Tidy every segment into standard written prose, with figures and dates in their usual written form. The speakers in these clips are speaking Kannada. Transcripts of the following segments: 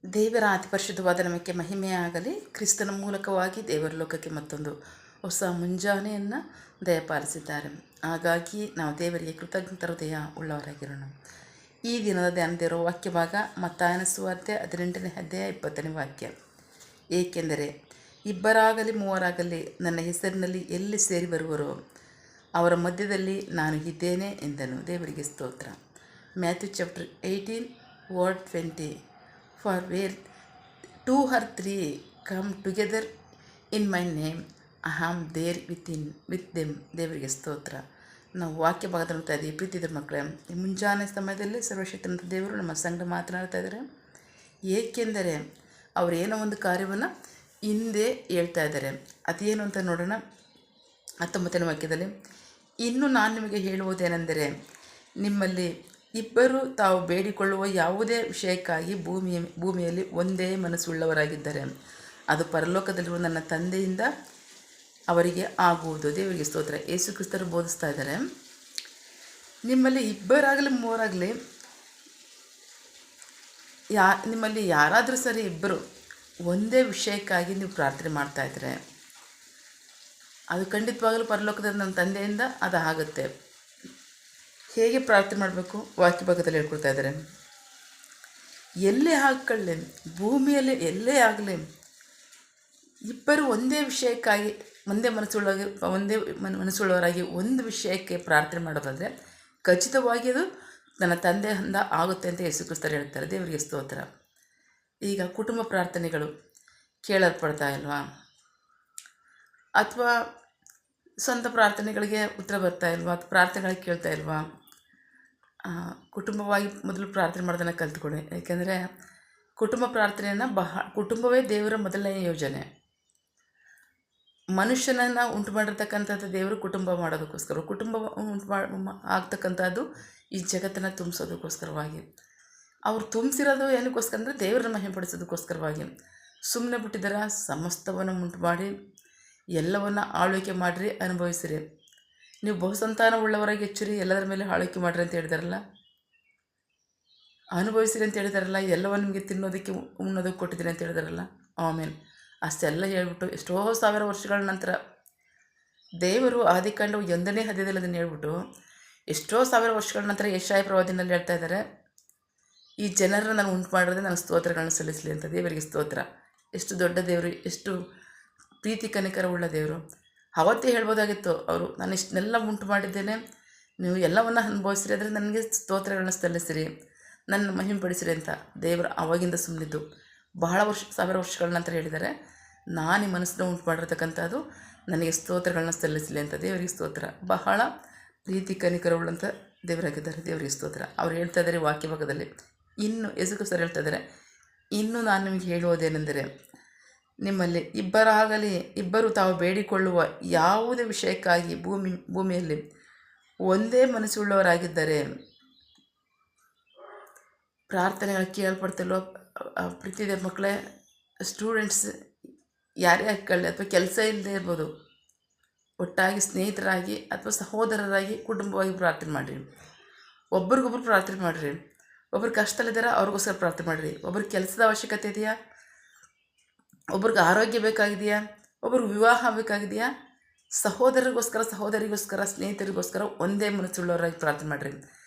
ದೇವರ ಅತಿ ಪರಿಶುದ್ಧವಾದ ನಮಗೆ ಮಹಿಮೆಯಾಗಲಿ. ಕ್ರಿಸ್ತನ ಮೂಲಕವಾಗಿ ದೇವರ ಲೋಕಕ್ಕೆ ಮತ್ತೊಂದು ಹೊಸ ಮುಂಜಾನೆಯನ್ನು ದಯಪಾಲಿಸಿದ್ದಾರೆ. ಹಾಗಾಗಿ ನಾವು ದೇವರಿಗೆ ಕೃತಜ್ಞತ ಹೃದಯ ಉಳ್ಳವರಾಗಿರೋಣ. ಈ ದಿನದ ಧ್ಯಾನದಿರೋ ವಾಕ್ಯ ಭಾಗ ಮತ್ತಾಯನ ಸುವಾರ್ತೆ 18ನೇ ಅಧ್ಯಾಯ 20ನೇ ವಾಕ್ಯ. ಏಕೆಂದರೆ ಇಬ್ಬರಾಗಲಿ ಮೂವರಾಗಲಿ ನನ್ನ ಹೆಸರಿನಲ್ಲಿ ಎಲ್ಲಿ ಸೇರಿ ಬರುವರೋ ಅವರ ಮಧ್ಯದಲ್ಲಿ ನಾನು ಇದ್ದೇನೆ ಎಂದನು. ದೇವರಿಗೆ ಸ್ತೋತ್ರ. Matthew chapter 18:20. For where 2 or 3 come together in my name, I am there with them. ದೇವರಿಗೆ ಸ್ತೋತ್ರ. ನಾವು ವಾಕ್ಯ ಭಾಗದ ನೋಡ್ತಾ ಇದ್ದೀವಿ. ಪ್ರೀತಿದ ಮಕ್ಕಳೇ, ಈ ಮುಂಜಾನೆ ಸಮಯದಲ್ಲಿ ಸರ್ವಶಕ್ತನಂತ ದೇವರು ನಮ್ಮ ಸಂಗಡ ಮಾತನಾಡ್ತಾ ಇದ್ದಾರೆ. ಏಕೆಂದರೆ ಅವರು ಏನೋ ಒಂದು ಕಾರ್ಯವನ್ನು ಹಿಂದೆ ಹೇಳ್ತಾ ಇದ್ದಾರೆ. ಅದೇನು ಅಂತ ನೋಡೋಣ. 19ನೇ ವಾಕ್ಯದಲ್ಲಿ, ಇನ್ನು ನಾನು ನಿಮಗೆ ಹೇಳುವುದೇನೆಂದರೆ, ನಿಮ್ಮಲ್ಲಿ ಇಬ್ಬರು ತಾವು ಬೇಡಿಕೊಳ್ಳುವ ಯಾವುದೇ ವಿಷಯಕ್ಕಾಗಿ ಭೂಮಿಯಲ್ಲಿ ಒಂದೇ ಮನಸ್ಸುಳ್ಳವರಾಗಿದ್ದರೆ ಅದು ಪರಲೋಕದಲ್ಲಿರುವ ನನ್ನ ತಂದೆಯಿಂದ ಅವರಿಗೆ ಆಗುವುದು. ದೇವರಿಗೆ ಸ್ತೋತ್ರ. ಯೇಸು ಕ್ರಿಸ್ತರು ಬೋಧಿಸ್ತಾ ಇದ್ದಾರೆ, ನಿಮ್ಮಲ್ಲಿ ಇಬ್ಬರಾಗಲಿ ಮೂವರಾಗಲಿ, ನಿಮ್ಮಲ್ಲಿ ಯಾರಾದರೂ ಸರಿ ಇಬ್ಬರು ಒಂದೇ ವಿಷಯಕ್ಕಾಗಿ ನೀವು ಪ್ರಾರ್ಥನೆ ಮಾಡ್ತಾಯಿದ್ರೆ ಅದು ಖಂಡಿತವಾಗಲೂ ಪರಲೋಕದ ನನ್ನ ತಂದೆಯಿಂದ ಅದು ಆಗುತ್ತೆ. ಹೇಗೆ ಪ್ರಾರ್ಥನೆ ಮಾಡಬೇಕು ವಾಕ್ಯ ಭಾಗದಲ್ಲಿ ಹೇಳ್ಕೊಡ್ತಾ ಇದ್ದಾರೆ. ಎಲ್ಲೇ ಹಾಕೊಳ್ಳಿ, ಭೂಮಿಯಲ್ಲಿ ಎಲ್ಲೇ ಆಗಲಿ, ಇಬ್ಬರು ಒಂದೇ ವಿಷಯಕ್ಕಾಗಿ ಒಂದೇ ಮನಸ್ಸುಳ್ಳವರಾಗಿ ಒಂದು ವಿಷಯಕ್ಕೆ ಪ್ರಾರ್ಥನೆ ಮಾಡೋದಾದರೆ ಖಚಿತವಾಗಿ ಅದು ನನ್ನ ತಂದೆಯಿಂದ ಆಗುತ್ತೆ ಅಂತ ಯೇಸು ಕ್ರಿಸ್ತರು ಹೇಳ್ತಾರೆ. ದೇವರಿಗೆ ಸ್ತೋತ್ರ. ಈಗ ಕುಟುಂಬ ಪ್ರಾರ್ಥನೆಗಳು ಕೇಳಲ್ಪಡ್ತಾ ಇಲ್ವಾ, ಅಥವಾ ಸ್ವಂತ ಪ್ರಾರ್ಥನೆಗಳಿಗೆ ಉತ್ತರ ಬರ್ತಾ ಇಲ್ವಾ, ಅಥವಾ ಪ್ರಾರ್ಥನೆಗಳಿಗೆ ಕೇಳ್ತಾ ಇಲ್ವಾ? ಕುಟುಂಬವಾಗಿ ಮೊದಲು ಪ್ರಾರ್ಥನೆ ಮಾಡೋದನ್ನು ಕಲ್ತ್ಕೊಳ್ಳಿ. ಏಕೆಂದರೆ ಕುಟುಂಬ ಪ್ರಾರ್ಥನೆಯನ್ನು ಕುಟುಂಬವೇ ದೇವರ ಮೊದಲನೇ ಯೋಜನೆ. ಮನುಷ್ಯನನ್ನು ಉಂಟು ಮಾಡಿರ್ತಕ್ಕಂಥದ್ದು ದೇವರು ಕುಟುಂಬ ಮಾಡೋದಕ್ಕೋಸ್ಕರ. ಕುಟುಂಬ ಆಗ್ತಕ್ಕಂಥದ್ದು ಈ ಜಗತ್ತನ್ನು ತುಂಬಿಸೋದಕ್ಕೋಸ್ಕರವಾಗಿ. ಅವರು ತುಂಬಿಸಿರೋದು ಏನಕ್ಕೋಸ್ಕರ ಅಂದರೆ ದೇವರನ್ನು ಮಹಿಮೆಪಡಿಸೋದಕ್ಕೋಸ್ಕರವಾಗಿ. ಸುಮ್ಮನೆ ಬಿಟ್ಟಿದ್ದಾರೆ. ಸಮಸ್ತವನ್ನು ಉಂಟು ಮಾಡಿ ಎಲ್ಲವನ್ನು ಆಳ್ವಿಕೆ ಮಾಡಿರಿ, ಅನುಭವಿಸಿರಿ. ನೀವು ಬಹುಸಂತಾನ ಉಳ್ಳವರಾಗಿ ಹೆಚ್ಚಿರಿ, ಎಲ್ಲದರ ಮೇಲೆ ಆಳ್ವಿಕೆ ಮಾಡಿರಿ ಅಂತ ಹೇಳಿದಾರಲ್ಲ, ಅನುಭವಿಸಿರಿ ಅಂತ ಹೇಳಿದಾರಲ್ಲ, ಎಲ್ಲವನ್ನು ನಿಮಗೆ ತಿನ್ನೋದಕ್ಕೆ ಉಣ್ಣೋದಕ್ಕೆ ಕೊಟ್ಟಿದ್ದೀನಿ ಅಂತ ಹೇಳಿದಾರಲ್ಲ. ಆಮೇಲೆ ಅಷ್ಟೆಲ್ಲ ಹೇಳ್ಬಿಟ್ಟು ಎಷ್ಟೋ ಸಾವಿರ ವರ್ಷಗಳ ನಂತರ ದೇವರು ಆದಿಕಾಂಡ 1ನೇ ಅಧ್ಯಾಯದಲ್ಲಿ ಅದನ್ನು ಹೇಳ್ಬಿಟ್ಟು ಎಷ್ಟೋ ಸಾವಿರ ವರ್ಷಗಳ ನಂತರ ಯೆಶಾಯ ಪ್ರವಾದಿನಲ್ಲಿ ಹೇಳ್ತಾ ಇದ್ದಾರೆ, ಈ ಜನರನ್ನು ನಾನು ಉಂಟು ಮಾಡಿರೋದೇ ನಾನು ಸ್ತೋತ್ರಗಳನ್ನು ಸಲ್ಲಿಸಲಿ ಅಂತ. ದೇವರಿಗೆ ಸ್ತೋತ್ರ. ಎಷ್ಟು ದೊಡ್ಡ ದೇವರು, ಎಷ್ಟು ಪ್ರೀತಿ ಕನಿಕರ ಉಳ್ಳ ದೇವರು. ಅವತ್ತೇ ಹೇಳ್ಬೋದಾಗಿತ್ತು, ಅವರು ನಾನು ಇಷ್ಟನ್ನೆಲ್ಲ ಉಂಟು ಮಾಡಿದ್ದೇನೆ, ನೀವು ಎಲ್ಲವನ್ನು ಅನುಭವಿಸಿರಿ, ಆದರೆ ನನಗೆ ಸ್ತೋತ್ರಗಳನ್ನ ಸಲ್ಲಿಸಿರಿ, ನನ್ನ ಮಹಿಮೆಪಡಿಸಿರಿ ಅಂತ. ದೇವರು ಆವಾಗಿಂದ ಸುಮ್ಮನಿದ್ದು ಬಹಳ ಸಾವಿರ ವರ್ಷಗಳ ನಂತರ ಹೇಳಿದ್ದಾರೆ, ನಾನು ಈ ಮನಸ್ಸನ್ನು ಉಂಟು ಮಾಡಿರ್ತಕ್ಕಂಥದ್ದು ನನಗೆ ಸ್ತೋತ್ರಗಳನ್ನ ಸಲ್ಲಿಸಲಿ ಅಂತ. ದೇವರಿಗೆ ಸ್ತೋತ್ರ. ಬಹಳ ಪ್ರೀತಿ ಕನಿಕರವುಳ್ಳಂಥ ದೇವರಾಗಿದ್ದಾರೆ. ದೇವರಿಗೆ ಸ್ತೋತ್ರ. ಅವ್ರು ಹೇಳ್ತಾ ಇದ್ದಾರೆ ವಾಕ್ಯ ಭಾಗದಲ್ಲಿ, ಇನ್ನು ಯೇಸು ಸರ್ ಹೇಳ್ತಾ ಇದ್ದಾರೆ, ಇನ್ನು ನಾನು ನಿಮಗೆ ಹೇಳುವುದೇನೆಂದರೆ, ನಿಮ್ಮಲ್ಲಿ ಇಬ್ಬರು ತಾವು ಬೇಡಿಕೊಳ್ಳುವ ಯಾವುದೇ ವಿಷಯಕ್ಕಾಗಿ ಭೂಮಿಯಲ್ಲಿ ಒಂದೇ ಮನಸ್ಸುಳ್ಳವರಾಗಿದ್ದರೆ ಪ್ರಾರ್ಥನೆಗಳು ಕೇಳಲ್ಪಡ್ತಿಲ್ವೋ? ಪ್ರೀತಿಯ ಮಕ್ಕಳೇ, ಸ್ಟೂಡೆಂಟ್ಸ್ ಯಾರೇ ಹಾಕೊಳ್ಳಿ, ಅಥವಾ ಕೆಲಸ ಇಲ್ಲದೆ ಇರ್ಬೋದು, ಒಟ್ಟಾಗಿ ಸ್ನೇಹಿತರಾಗಿ ಅಥವಾ ಸಹೋದರರಾಗಿ ಕುಟುಂಬವಾಗಿ ಪ್ರಾರ್ಥನೆ ಮಾಡಿರಿ. ಒಬ್ರಿಗೊಬ್ರು ಪ್ರಾರ್ಥನೆ ಮಾಡಿರಿ. ಒಬ್ರು ಕಷ್ಟದಲ್ಲಿದ್ದಾರೆ, ಅವ್ರಿಗೋಸ್ಕರ ಪ್ರಾರ್ಥನೆ ಮಾಡಿರಿ. ಒಬ್ರಿಗೆ ಕೆಲಸದ ಅವಶ್ಯಕತೆ ಇದೆಯಾ, ಒಬ್ರಿಗೆ ಆರೋಗ್ಯ ಬೇಕಾಗಿದೆಯಾ, ಒಬ್ರಿಗೆ ವಿವಾಹ ಬೇಕಾಗಿದೆಯಾ, ಸಹೋದರಿಗೋಸ್ಕರ, ಸ್ನೇಹಿತರಿಗೋಸ್ಕರ ಒಂದೇ ಮನಸ್ಸುಳ್ಳವರಾಗಿ ಪ್ರಾರ್ಥನೆ ಮಾಡಿರಿ.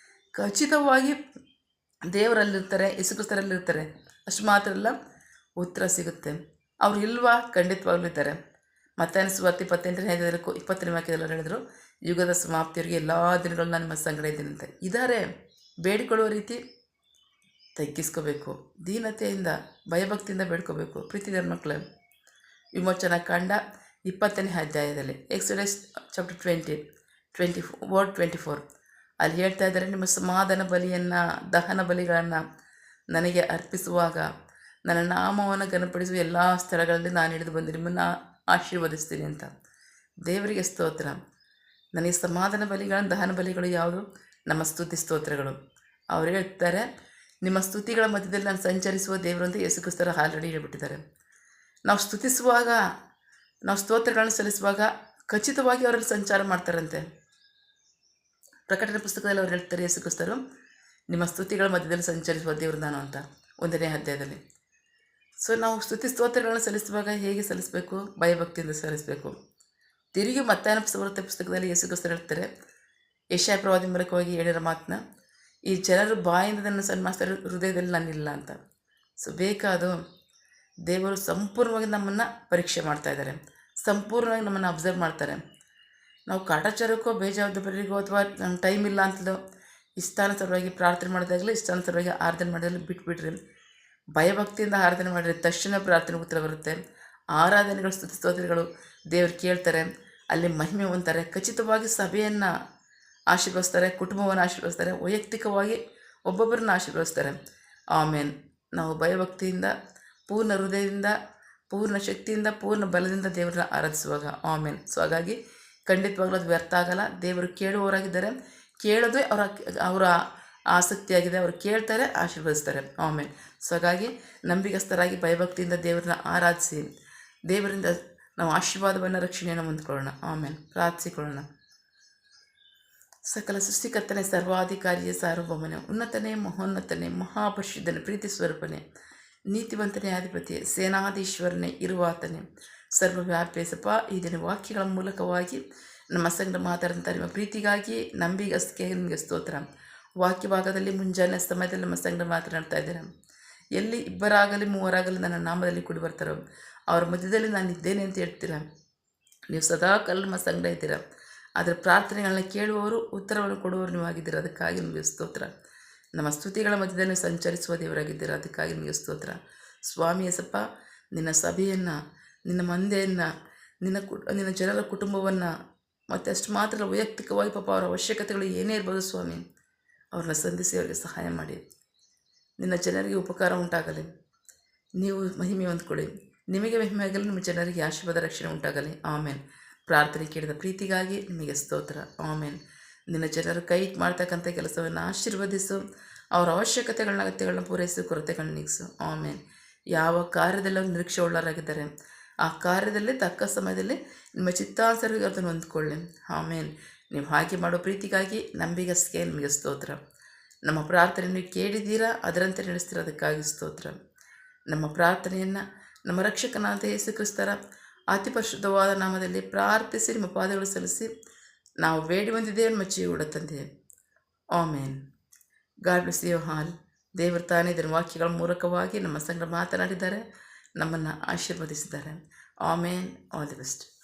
ಖಚಿತವಾಗಿ ದೇವರಲ್ಲಿರ್ತಾರೆ, ಯೇಸು ಕ್ರಿಸ್ತರಲ್ಲಿರ್ತಾರೆ. ಅಷ್ಟು ಮಾತ್ರ ಅಲ್ಲ, ಉತ್ತರ ಸಿಗುತ್ತೆ. ಅವ್ರು ಇಲ್ವಾ? ಖಂಡಿತವಾಗ್ಲೂ ಇದ್ದಾರೆ. ಮತ್ತಾಯನ ಸುವಾರ್ತೆ 18ನೇ ಅಧ್ಯಾಯದಲ್ಲಿ 20ನೇ ವಾಕ್ಯದಲ್ಲಿ ಹೇಳಿದ್ರು, ಯುಗದ ಸಮಾಪ್ತಿಯವರಿಗೆ ಎಲ್ಲ ದಿನಗಳು ನಾನು ನಿಮ್ಮ ಸಂಗಡ ಇದ್ದೀನಿ ಅಂತ. ಇದ್ದಾರೆ. ಬೇಡಿಕೊಳ್ಳುವ ರೀತಿ ತಗ್ಗಿಸ್ಕೋಬೇಕು, ದೀನತೆಯಿಂದ ಭಯಭಕ್ತಿಯಿಂದ ಬೇಡ್ಕೋಬೇಕು. ಪ್ರೀತಿಯ ಮಕ್ಕಳೇ, ವಿಮೋಚನಾ ಕಾಂಡ 20ನೇ ಅಧ್ಯಾಯದಲ್ಲಿ ಎಕ್ಸೋಡಸ್ ಚಾಪ್ಟರ್ 20:24 ಅಲ್ಲಿ ಹೇಳ್ತಾ ಇದ್ದಾರೆ, ನಿಮ್ಮ ಸಮಾಧಾನ ಬಲಿಯನ್ನು, ದಹನ ಬಲಿಗಳನ್ನು ನನಗೆ ಅರ್ಪಿಸುವಾಗ ನನ್ನ ನಾಮವನ್ನು ಘನಪಡಿಸುವ ಎಲ್ಲ ಸ್ಥಳಗಳಲ್ಲಿ ನಾನು ಹಿಡಿದು ಬಂದು ನಿಮ್ಮನ್ನು ಆಶೀರ್ವದಿಸ್ತೀನಿ ಅಂತ. ದೇವರಿಗೆ ಸ್ತೋತ್ರ. ನನಗೆ ಸಮಾಧಾನ ಬಲಿಗಳನ್ನು, ದಹನ ಬಲಿಗಳು ಯಾವುದು? ನಮ್ಮ ಸ್ತುತಿ ಸ್ತೋತ್ರಗಳು. ಅವ್ರು ಹೇಳ್ತಾರೆ, ನಿಮ್ಮ ಸ್ತುತಿಗಳ ಮಧ್ಯದಲ್ಲಿ ನಾನು ಸಂಚರಿಸುವ ದೇವರು ಅಂತ ಯೇಸು ಕ್ರಿಸ್ತರು ಆಲ್ರೆಡಿ ಹೇಳ್ಬಿಟ್ಟಿದ್ದಾರೆ. ನಾವು ಸ್ತುತಿಸುವಾಗ, ನಾವು ಸ್ತೋತ್ರಗಳನ್ನು ಸಲ್ಲಿಸುವಾಗ ಖಚಿತವಾಗಿ ಅವರಲ್ಲಿ ಸಂಚಾರ ಮಾಡ್ತಾರಂತೆ. ಪ್ರಕಟಣೆ ಪುಸ್ತಕದಲ್ಲಿ ಅವ್ರು ಹೇಳ್ತಾರೆ, ಯೇಸು ಕ್ರಿಸ್ತರು ನಿಮ್ಮ ಸ್ತುತಿಗಳ ಮಧ್ಯದಲ್ಲಿ ಸಂಚರಿಸುವ ದೇವರು ನಾನು ಅಂತ 1ನೇ ಅಧ್ಯಾಯದಲ್ಲಿ. ಸೊ ನಾವು ಸ್ತುತಿ ಸ್ತೋತ್ರಗಳನ್ನು ಸಲ್ಲಿಸುವಾಗ ಹೇಗೆ ಸಲ್ಲಿಸಬೇಕು? ಭಯಭಕ್ತಿಯಿಂದ ಸಲ್ಲಿಸಬೇಕು. ತಿರುಗಿ ಮತ್ತಾಯನ ಸುವಾರ್ತೆ ಪುಸ್ತಕದಲ್ಲಿ ಯೇಸು ಕ್ರಿಸ್ತರು ಹೇಳ್ತಾರೆ, ಯೆಶಾಯ ಪ್ರವಾದಿ ಮೂಲಕವಾಗಿ ಹೇಳಿರೋ ಮಾತನ್ನ, ಈ ಜನರು ಬಾಯಿಂದ ನನ್ನ ಸನ್ಮಾನಿಸ್ತಾರೆ, ಹೃದಯದಲ್ಲಿ ನಾನಿಲ್ಲ ಅಂತ. ಸೊ ಬೇಕಾದು ದೇವರು ಸಂಪೂರ್ಣವಾಗಿ ನಮ್ಮನ್ನು ಪರೀಕ್ಷೆ ಮಾಡ್ತಾಯಿದ್ದಾರೆ, ಸಂಪೂರ್ಣವಾಗಿ ನಮ್ಮನ್ನು ಅಬ್ಸರ್ವ್ ಮಾಡ್ತಾರೆ. ನಾವು ಕಾಟಾಚಾರಕ್ಕೋ ಬೇಜವಾಬ್ದಾರಿಗೋ ಅಥವಾ ನಮ್ಮ ಟೈಮ್ ಇಲ್ಲ ಅಂತಲೋ ಇಷ್ಟಾನುಸಾರವಾಗಿ ಪ್ರಾರ್ಥನೆ ಮಾಡಿದಾಗಲೇ ಇಷ್ಟಾನುಸಾರವಾಗಿ ಆರಾಧನೆ ಮಾಡಿದಾಗಲೇ ಬಿಟ್ಬಿಡ್ರಿ. ಭಯಭಕ್ತಿಯಿಂದ ಆರಾಧನೆ ಮಾಡಿರಿ, ತಕ್ಷಣ ಪ್ರಾರ್ಥನೆ ಉತ್ತರ ಬರುತ್ತೆ. ಆರಾಧನೆಗಳು ಸ್ತುತಿ ಸ್ತೋತ್ರಗಳು ದೇವರು ಕೇಳ್ತಾರೆ, ಅಲ್ಲಿ ಮಹಿಮೆ ಹೊಂದ್ತಾರೆ. ಖಚಿತವಾಗಿ ಸಭೆಯನ್ನು ಆಶೀರ್ವದಿಸ್ತಾರೆ, ಕುಟುಂಬವನ್ನು ಆಶೀರ್ವದಿಸ್ತಾರೆ, ವೈಯಕ್ತಿಕವಾಗಿ ಒಬ್ಬೊಬ್ಬರನ್ನ ಆಶೀರ್ವದಿಸ್ತಾರೆ. ಆಮೇಲೆ ನಾವು ಭಯಭಕ್ತಿಯಿಂದ ಪೂರ್ಣ ಹೃದಯದಿಂದ ಪೂರ್ಣ ಶಕ್ತಿಯಿಂದ ಪೂರ್ಣ ಬಲದಿಂದ ದೇವರನ್ನ ಆರಾಧಿಸುವಾಗ ಆಮೇಲೆ. ಸೊ ಹಾಗಾಗಿ ಖಂಡಿತವಾಗ್ಲೂ ಅದು ವ್ಯರ್ಥ ಆಗಲ್ಲ. ದೇವರು ಕೇಳುವವರಾಗಿದ್ದಾರೆ, ಕೇಳೋದೇ ಅವರ ಆಸಕ್ತಿಯಾಗಿದೆ. ಅವರು ಕೇಳ್ತಾರೆ, ಆಶೀರ್ವದಿಸ್ತಾರೆ. ಆಮೇಲೆ. ಸೊ ಹಾಗಾಗಿ ನಂಬಿಗಸ್ತರಾಗಿ ಭಯಭಕ್ತಿಯಿಂದ ದೇವರನ್ನ ಆರಾಧಿಸಿ ದೇವರಿಂದ ನಾವು ಆಶೀರ್ವಾದವನ್ನು ರಕ್ಷಣೆಯನ್ನು ಹೊಂದ್ಕೊಳ್ಳೋಣ. ಆಮೇಲೆ ಪ್ರಾರ್ಥಿಸಿಕೊಳ್ಳೋಣ. ಸಕಲ ಸೃಷ್ಟಿಕರ್ತನೆ, ಸರ್ವಾಧಿಕಾರಿಯೇ, ಸಾರ್ವಭೌಮನೆ, ಉನ್ನತನೇ, ಮಹೋನ್ನತನೇ, ಮಹಾಪರಿಶುದ್ಧನೇ, ಪ್ರೀತಿ ಸ್ವರೂಪನೇ, ನೀತಿವಂತನೇ, ಅಧಿಪತಿಯೇ, ಸೇನಾಧೀಶ್ವರನೇ, ಇರುವಾತನೇ, ಸರ್ವವ್ಯಾಪಿಸಪ್ಪ. ಈ ದಿನ ವಾಕ್ಯಗಳ ಮೂಲಕವಾಗಿ ನಮ್ಮ ಸಂಗಡ ಮಾತಾಡಿದಂಥ ನಿಮ್ಮ ಪ್ರೀತಿಗಾಗಿ ನಂಬಿಗಸ್ತಿಗೆ ನಿಮಗೆ ಸ್ತೋತ್ರ. ವಾಕ್ಯ ಭಾಗದಲ್ಲಿ ಮುಂಜಾನೆ ಸಮಯದಲ್ಲಿ ನಮ್ಮ ಸಂಗಡ ಮಾತನಾಡ್ತಾ ಇದ್ದೇನೆ. ಎಲ್ಲಿ ಇಬ್ಬರಾಗಲಿ ಮೂವರಾಗಲಿ ನನ್ನ ನಾಮದಲ್ಲಿ ಕೂಡಿ ಬರ್ತಾರೋ ಅವ್ರ ಮಧ್ಯದಲ್ಲಿ ನಾನು ಇದ್ದೇನೆ ಅಂತ ಹೇಳ್ತೀರಾ. ನೀವು ಸದಾಕಾಲ ನಮ್ಮ ಸಂಗಡ ಇದ್ದೀರಾ. ಅದರ ಪ್ರಾರ್ಥನೆಗಳನ್ನ ಕೇಳುವವರು, ಉತ್ತರವನ್ನು ಕೊಡುವವರು ನೀವು ಆಗಿದ್ದೀರ. ಅದಕ್ಕಾಗಿ ನಿಮಗೆ ಸ್ತೋತ್ರ. ನಮ್ಮ ಸ್ತುತಿಗಳ ಮಧ್ಯದಲ್ಲಿ ಸಂಚರಿಸುವ ದೇವರಾಗಿದ್ದೀರ. ಅದಕ್ಕಾಗಿ ನಿಮಗೆ ಸ್ತೋತ್ರ. ಸ್ವಾಮಿ ಯೇಸಪ್ಪ, ನಿನ್ನ ಸಭೆಯನ್ನು, ನಿನ್ನ ಮಂದೆಯನ್ನು, ನಿನ್ನ ಜನರ ಕುಟುಂಬವನ್ನು, ಮತ್ತು ಅಷ್ಟು ಮಾತ್ರ ವೈಯಕ್ತಿಕವಾಗಿ ಪಾಪ ಅವರ ಅವಶ್ಯಕತೆಗಳು ಏನೇ ಇರ್ಬೋದು ಸ್ವಾಮಿ, ಅವ್ರನ್ನ ಸಂಧಿಸಿ ಅವರಿಗೆ ಸಹಾಯ ಮಾಡಿ. ನಿನ್ನ ಜನರಿಗೆ ಉಪಕಾರ ಉಂಟಾಗಲಿ, ನೀವು ಮಹಿಮೆ ಹೊಂದ್ಕೊಳ್ಳಿ, ನಿಮಗೆ ಮಹಿಮೆ ಆಗಲಿ, ನಿಮ್ಮ ಜನರಿಗೆ ಆಶೀರ್ವಾದ ರಕ್ಷಣೆ ಉಂಟಾಗಲಿ. ಆಮೇಲೆ. ಪ್ರಾರ್ಥನೆ ಕೇಳಿದ ಪ್ರೀತಿಗಾಗಿ ನಿಮಗೆ ಸ್ತೋತ್ರ. ಆಮೇಲೆ. ನಿನ್ನ ಜನರು ಕೈ ಮಾಡ್ತಕ್ಕಂಥ ಕೆಲಸವನ್ನು ಆಶೀರ್ವದಿಸು, ಅವರ ಅಗತ್ಯಗಳನ್ನ ಪೂರೈಸು, ಕೊರತೆಗಳನ್ನ ನೀಗಿಸು. ಆಮೇಲೆ. ಯಾವ ಕಾರ್ಯದಲ್ಲಿ ಅವರು ನಿರೀಕ್ಷೆ ಉಳ್ಳವರಾಗಿದ್ದಾರೆ ಆ ಕಾರ್ಯದಲ್ಲಿ ತಕ್ಕ ಸಮಯದಲ್ಲಿ ನಿಮ್ಮ ಚಿತ್ತಾನುಸಾರವಾಗಿ ಅದನ್ನು ಹೊಂದ್ಕೊಳ್ಳಿ. ಆಮೇಲೆ. ನೀವು ಹಾಗೆ ಮಾಡೋ ಪ್ರೀತಿಗಾಗಿ ನಂಬಿಗಸ್ಗೆ ನಿಮಗೆ ಸ್ತೋತ್ರ. ನಮ್ಮ ಪ್ರಾರ್ಥನೆ ನೀವು ಕೇಳಿದ್ದೀರಾ, ಅದರಂತೆ ನಡೆಸ್ತಿರೋದಕ್ಕಾಗಿ ಸ್ತೋತ್ರ. ನಮ್ಮ ಪ್ರಾರ್ಥನೆಯನ್ನು ನಮ್ಮ ರಕ್ಷಕನಾದ ಯೇಸು ಕ್ರಿಸ್ತರ ಅತಿ ಪರಿಶುದ್ಧವಾದ ನಾಮದಲ್ಲಿ ಪ್ರಾರ್ಥಿಸಿ ನಿಮ್ಮ ಪಾದಗಳು ಸಲ್ಲಿಸಿ ನಾವು ಬೇಡಿ ಬಂದಿದ್ದೇವೆ, ನಮ್ಮ ಜೀವ ತಂದೆ. Amen. God bless you all. ದೇವರು ತಾನೇ ಇದರ ವಾಕ್ಯಗಳ ಮೂಲಕವಾಗಿ ನಮ್ಮ ಸಂಗಡ ಮಾತನಾಡಿದ್ದಾರೆ, ನಮ್ಮನ್ನು ಆಶೀರ್ವದಿಸಿದ್ದಾರೆ. ಆಮೇನ್. All the best.